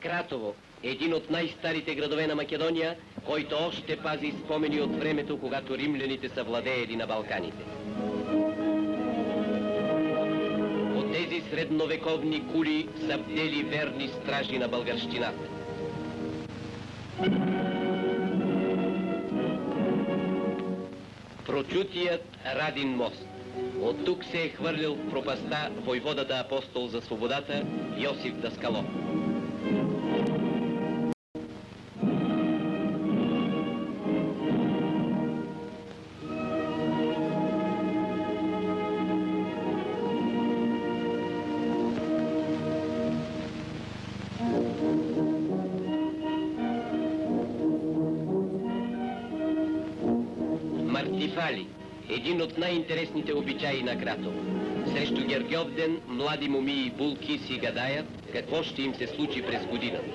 Кратово, един от най-старите градове на Македония, който още пази спомени от времето, когато римляните са владеели на Балканите. От тези средновековни кули са бдели верни стражи на българщината. Прочутият Радин мост. От тук се е хвърлил в пропаста войводата апостол за свободата Йосиф Даскалов. Мартифали – един от най-интересните обичаи на Кратово. Срещу Гергьовден млади момии и булки си гадаят какво ще им се случи през годината.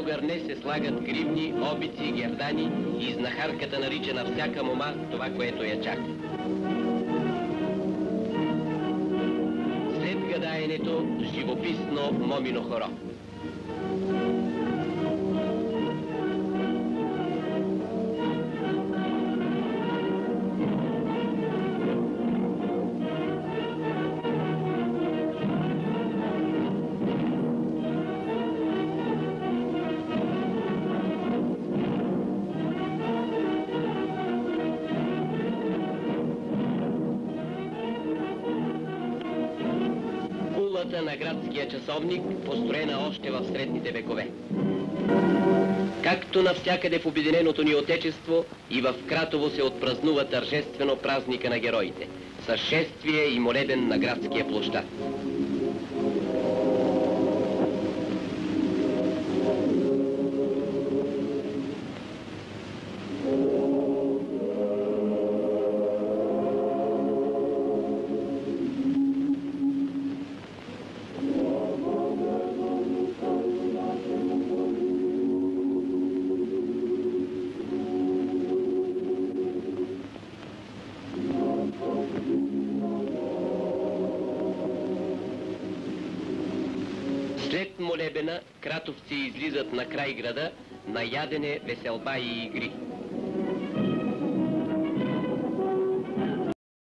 Гърне се слагат гривни, обици, гердани и знахарката нарича на всяка мома това, което я чака. След гадаенето живописно момино хоро. На градския часовник, построена още в средните векове. Както навсякъде в обединеното ни отечество, и в Кратово се отпразнува тържествено празника на героите, с шествие и молебен на градския площад. След молебена, кратовци излизат на край града на ядене, веселба и игри.